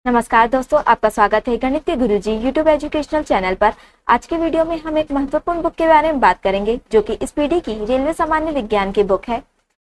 नमस्कार दोस्तों, आपका स्वागत है गणित के गुरुजी यूट्यूब एजुकेशनल चैनल पर। आज के वीडियो में हम एक महत्वपूर्ण बुक के बारे में बात करेंगे जो कि इस पीढ़ी की रेलवे सामान्य विज्ञान की बुक है।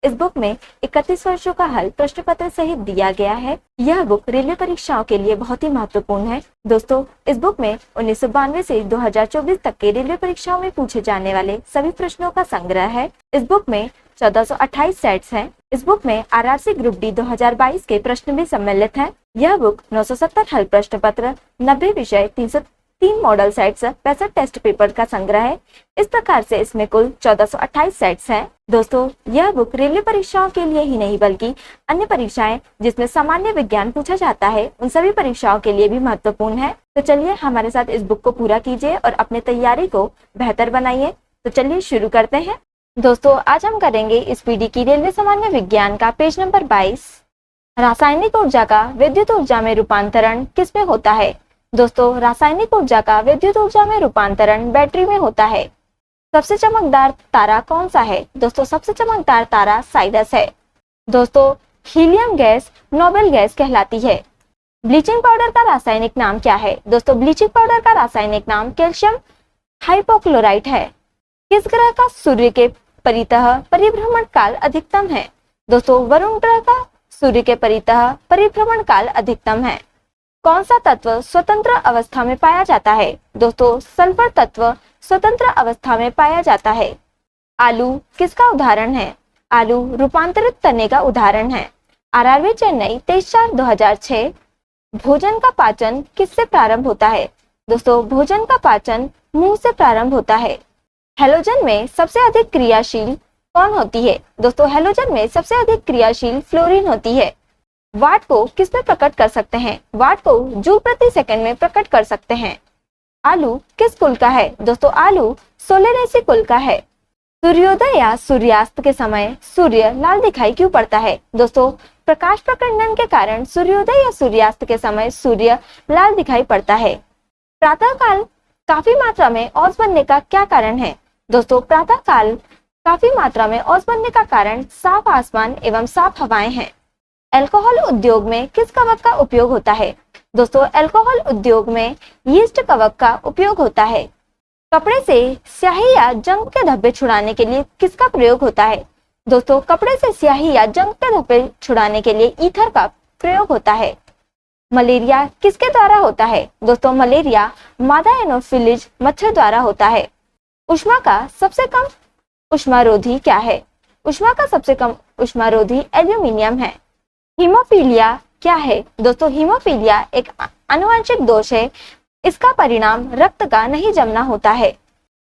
इस बुक में 31 वर्षों का हल प्रश्न पत्र सहित दिया गया है। यह बुक रेलवे परीक्षाओं के लिए बहुत ही महत्वपूर्ण है। दोस्तों, इस बुक में 1992 से 2024 तक के रेलवे परीक्षाओं में पूछे जाने वाले सभी प्रश्नों का संग्रह है। इस बुक में 1428 सेट्स हैं। इस बुक में आरआरसी ग्रुप डी 2022 के प्रश्न भी सम्मिलित हैं। यह बुक 970 हल प्रश्न पत्र, 90 विषय, 303 मॉडल सेट्स, 65 टेस्ट पेपर का संग्रह है। इस प्रकार से इसमें कुल 1428 सेट्स हैं। दोस्तों, यह बुक रेलवे परीक्षाओं के लिए ही नहीं बल्कि अन्य परीक्षाएं जिसमें सामान्य विज्ञान पूछा जाता है उन सभी परीक्षाओं के लिए भी महत्वपूर्ण है। तो चलिए हमारे साथ इस बुक को पूरा कीजिए और अपने तैयारी को बेहतर बनाइए। तो चलिए शुरू करते हैं। दोस्तों, आज हम करेंगे इस पीढ़ी की रेलवे सामान्य विज्ञान का पेज नंबर 22। रासायनिक ऊर्जा का विद्युत ऊर्जा में रूपांतरण किसमें होता है? दोस्तों, रासायनिक ऊर्जा का विद्युत ऊर्जा में रूपांतरण बैटरी में होता है। सबसे चमकदार तारा कौन सा है? दोस्तों, सबसे चमकदार तारा साइरस है। दोस्तों, हीलियम गैस नोबेल गैस कहलाती है। ब्लीचिंग पाउडर का रासायनिक नाम क्या है? दोस्तों, ब्लीचिंग पाउडर का रासायनिक नाम कैल्शियम हाइपोक्लोराइट है। किस ग्रह का सूर्य के परितः परिभ्रमण काल अधिकतम है? दोस्तों, वरुण ग्रह का सूर्य के परितः परिभ्रमण काल अधिकतम है। कौन सा तत्व स्वतंत्र अवस्था में पाया जाता है? दोस्तों, सल्फर तत्व स्वतंत्र अवस्था में पाया जाता है। आलू किसका उदाहरण है? आलू रूपांतरित तने का उदाहरण है। आरआरबी चेन्नई 23/4/2006। भोजन का पाचन किससे प्रारंभ होता है? दोस्तों, भोजन का पाचन मुंह से प्रारंभ होता है। हैलोजन में सबसे अधिक क्रियाशील कौन होती है? दोस्तों, हैलोजन में सबसे अधिक क्रियाशील फ्लोरीन होती है। वाट को किस में प्रकट कर सकते हैं? वाट को जूल प्रति सेकंड में प्रकट कर सकते हैं। आलू किस कुल का है? दोस्तों, आलू सोलेनेसी कुल का है। सूर्योदय या सूर्यास्त के समय सूर्य लाल दिखाई क्यों पड़ता है? दोस्तों, प्रकाश प्रकंडन के कारण सूर्योदय या सूर्यास्त के समय सूर्य लाल दिखाई पड़ता है। प्रातः काल काफी मात्रा में औस बनने का क्या कारण है? दोस्तों, प्रातः काल काफी मात्रा में औस बनने का कारण साफ आसमान एवं साफ हवाएं हैं। अल्कोहल उद्योग में किस कवक का उपयोग होता है? दोस्तों, अल्कोहल उद्योग में यीस्ट कवक का उपयोग होता है। कपड़े से स्याही या जंग के धब्बे छुड़ाने के लिए किसका प्रयोग होता है? दोस्तों, कपड़े से स्याही या जंग के धब्बे छुड़ाने के लिए ईथर का प्रयोग होता है। मलेरिया किसके द्वारा होता है? दोस्तों, मलेरिया मादा एनोफिलिज मच्छर द्वारा होता है। ऊष्मा का सबसे कम ऊष्मारोधी क्या है? ऊष्मा का सबसे कम ऊष्मारोधी एल्यूमिनियम है। हीमोफीलिया क्या है? दोस्तों, हीमोफीलिया एक आनुवंशिक दोष है। इसका परिणाम रक्त का नहीं जमना होता है।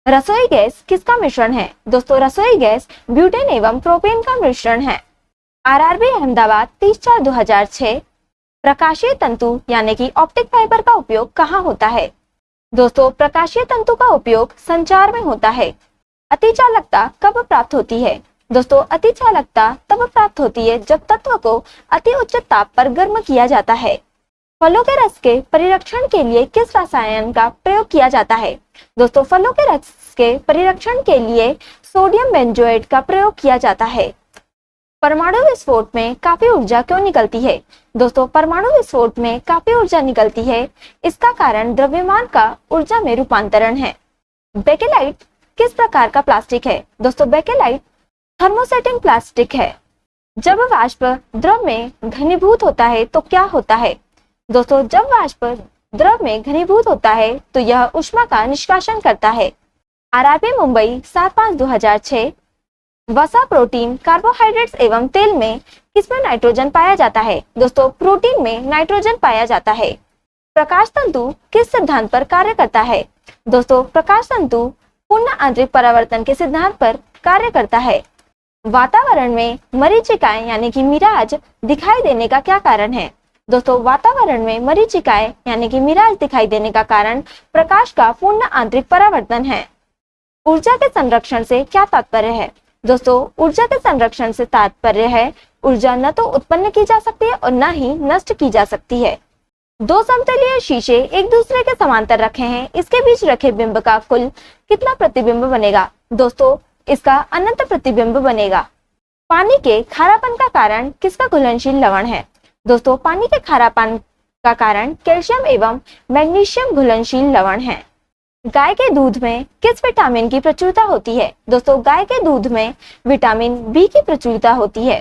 रसोई गैस किसका मिश्रण है? दोस्तों, रसोई गैस ब्यूटेन एवं प्रोपेन का मिश्रण है। आरआरबी अहमदाबाद 30/4/2006। प्रकाशीय तंतु यानी कि ऑप्टिक फाइबर का उपयोग कहाँ होता है? दोस्तों, प्रकाशीय तंतु का उपयोग संचार में होता है। अतिचालकता कब प्राप्त होती है? दोस्तों, अतिचालकता तब प्राप्त होती है जब तत्व को अति उच्च ताप पर गर्म किया जाता है। फलों के रस के परिरक्षण के लिए किस रसायन का प्रयोग किया जाता है? दोस्तों, फलों के रस के परिरक्षण के लिए सोडियम बेंजोएट का प्रयोग किया जाता है। परमाणु विस्फोट में काफी ऊर्जा क्यों निकलती है? दोस्तों, परमाणु विस्फोट में काफी ऊर्जा निकलती है। इसका कारण द्रव्यमान का ऊर्जा में रूपांतरण है। बेकेलाइट किस प्रकार का प्लास्टिक है? दोस्तों, बेकेलाइट थर्मोसेटिंग प्लास्टिक है। जब वाष्प द्रव में घनीभूत होता है तो क्या होता है? दोस्तों, जब वाष्प द्रव में घनीभूत होता है तो यह ऊष्मा का निष्कासन करता है। आरआरबी मुंबई 7/5/2006। वसा, प्रोटीन, कार्बोहाइड्रेट्स एवं तेल में किसमें नाइट्रोजन पाया जाता है? दोस्तों, प्रोटीन में नाइट्रोजन पाया जाता है। प्रकाश तंतु किस सिद्धांत पर कार्य करता है? दोस्तों, प्रकाश तंतु पूर्ण आंतरिक परावर्तन के सिद्धांत पर कार्य करता है। वातावरण में मरीचिकाएं यानी कि मिराज दिखाई देने का क्या कारण है? दोस्तों, वातावरण में मरीचिकाएं यानी कि मिराज दिखाई देने का कारण प्रकाश का पूर्ण आंतरिक परावर्तन है। ऊर्जा के संरक्षण से क्या तात्पर्य है? दोस्तों, ऊर्जा के संरक्षण से तात्पर्य है ऊर्जा न तो उत्पन्न की जा सकती है और न ही नष्ट की जा सकती है। दो समतलीय शीशे एक दूसरे के समांतर रखे हैं, इसके बीच रखे बिंब का कुल कितना प्रतिबिंब बनेगा? दोस्तों, इसका अनंत प्रतिबिंब बनेगा। पानी के खारापन का कारण किसका घुलनशील लवण है? दोस्तों, पानी के खारापन का कारण कैल्शियम एवं मैग्नीशियम घुलनशील लवण है। गाय के दूध में किस विटामिन की प्रचुरता होती है? दोस्तों, गाय के दूध में विटामिन बी की प्रचुरता होती है।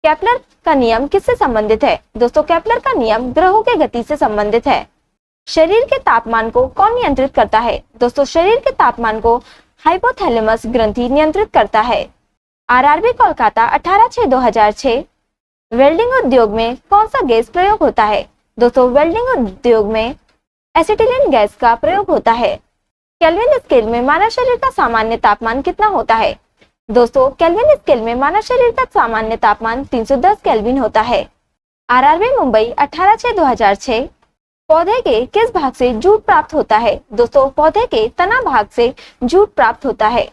केपलर का नियम किससे संबंधित है? दोस्तों, केपलर का नियम ग्रहों के गति से संबंधित है। शरीर के तापमान को कौन नियंत्रित करता है? दोस्तों, शरीर के तापमान को हाइपोथैलेमस ग्रंथि नियंत्रित करता है। आरआरबी कोलकाता 18/6/2006 वेल्डिंग उद्योग में कौन सा गैस प्रयोग होता है? दोस्तों, वेल्डिंग उद्योग में एसिटिलीन गैस का प्रयोग होता है। केल्विन स्केल में मानव शरीर का सामान्य तापमान कितना होता है? दोस्तों, केल्विन स्केल में मानव शरीर का सामान्य तापमान 310 केल्विन होता है। आरआरबी मुंबई 18/6/2006 पौधे के किस भाग से जूट प्राप्त होता है? दोस्तों, पौधे के तना भाग से जूट प्राप्त होता है।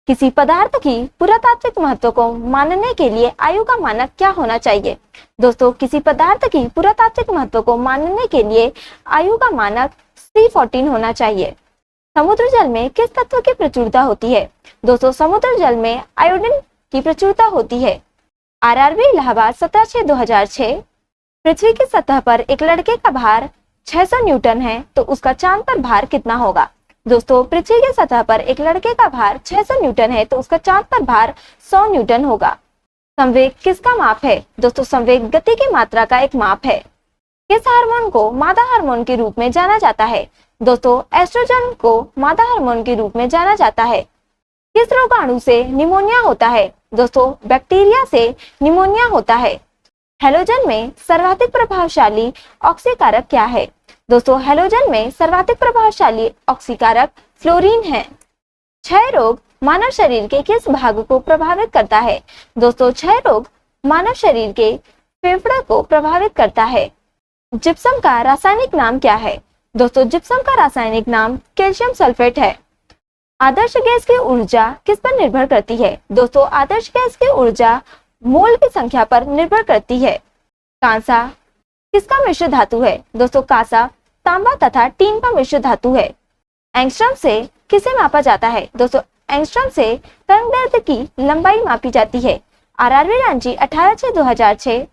किसी पदार्थ की पुरातात्विक महत्व को मानने के लिए आयु का मानक क्या होना चाहिए? दोस्तों, किसी पदार्थ की पुरातात्विक महत्व को मानने के लिए आयु का मानक C14 होना चाहिए। समुद्र जल में किस तत्व की प्रचुरता होती है? दोस्तों, समुद्र जल में आयोडीन की प्रचुरता होती है। आरआरबी इलाहाबाद 17/6/2006 पृथ्वी की सतह पर एक लड़के का भार 600 न्यूटन है तो उसका चांद पर भार कितना होगा? दोस्तों, पृथ्वी की सतह पर एक लड़के का भार 600 न्यूटन है तो उसका चांद पर भार 100 न्यूटन होगा। संवेग किसका माप है? दोस्तों, संवेग गति की मात्रा का एक माप है। किस हार्मोन को मादा हार्मोन के रूप में जाना जाता है? दोस्तों, एस्ट्रोजन को मादा हार्मोन के रूप में जाना जाता है। किस रोगाणु से निमोनिया होता है? दोस्तों, बैक्टीरिया से निमोनिया होता है। हैलोजन में सर्वाधिक प्रभावशाली ऑक्सीकारक क्या है? दोस्तों, हैलोजन में सर्वाधिक प्रभावशाली ऑक्सीकारक फ्लोरीन है। क्षय रोग मानव शरीर के किस भाग को प्रभावित करता है? दोस्तों, क्षय रोग मानव शरीर के फेफड़े को प्रभावित करता है। जिप्सम का रासायनिक नाम क्या है? दोस्तों, जिप्सम का रासायनिक नाम कैल्शियम सल्फेट है। आदर्श गैस की ऊर्जा किस पर निर्भर करती है? दोस्तों, आदर्श गैस की ऊर्जा मोल की संख्या पर निर्भर करती है। कांसा किसका मिश्र धातु है? दोस्तों, कांसा तांबा तथा टीन का मिश्र धातु है। एंगस्ट्रॉम से किसे मापा जाता है? दोस्तों, एंगस्ट्रॉम से तरंगदैर्घ्य की लंबाई मापी जाती है। आरआरबी रांची 18/6/2006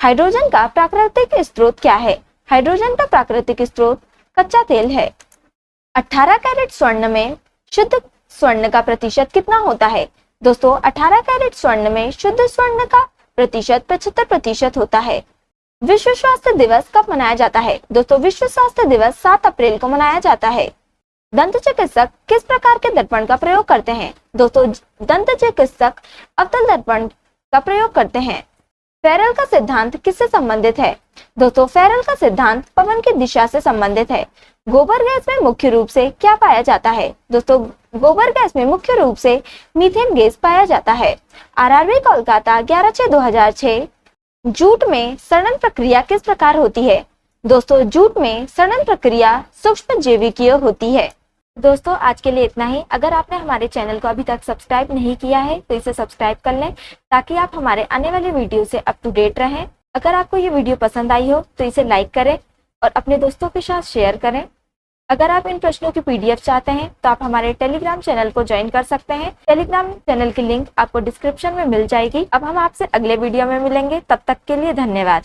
हाइड्रोजन का प्राकृतिक स्रोत क्या है? हाइड्रोजन का प्राकृतिक स्रोत कच्चा तेल है। 18 कैरेट स्वर्ण में शुद्ध स्वर्ण का प्रतिशत कितना होता है? दोस्तों, 18 कैरेट स्वर्ण में शुद्ध स्वर्ण का प्रतिशत 75% होता है। विश्व स्वास्थ्य दिवस कब मनाया जाता है? दोस्तों, विश्व स्वास्थ्य दिवस 7 अप्रैल को मनाया जाता है। दंत चिकित्सक किस प्रकार के दर्पण का प्रयोग करते हैं? दोस्तों, दंत चिकित्सक अवतल दर्पण का प्रयोग करते हैं। फेरेल का सिद्धांत किससे संबंधित है? दोस्तों, फेरेल का सिद्धांत पवन की दिशा से संबंधित है। गोबर गैस में मुख्य रूप से क्या पाया जाता है? दोस्तों, गोबर गैस में मुख्य रूप से मीथेन गैस पाया जाता है। आरआरबी कोलकाता 11/6/2006 जूट में सड़न प्रक्रिया किस प्रकार होती है? दोस्तों, जूट में सड़न प्रक्रिया सूक्ष्म जैविकीय होती है। दोस्तों, आज के लिए इतना ही। अगर आपने हमारे चैनल को अभी तक सब्सक्राइब नहीं किया है तो इसे सब्सक्राइब कर लें ताकि आप हमारे आने वाले वीडियो से अप टू डेट रहें। अगर आपको ये वीडियो पसंद आई हो तो इसे लाइक करें और अपने दोस्तों के साथ शेयर करें। अगर आप इन प्रश्नों की PDF चाहते हैं तो आप हमारे टेलीग्राम चैनल को ज्वाइन कर सकते हैं। टेलीग्राम चैनल की लिंक आपको डिस्क्रिप्शन में मिल जाएगी। अब हम आपसे अगले वीडियो में मिलेंगे, तब तक के लिए धन्यवाद।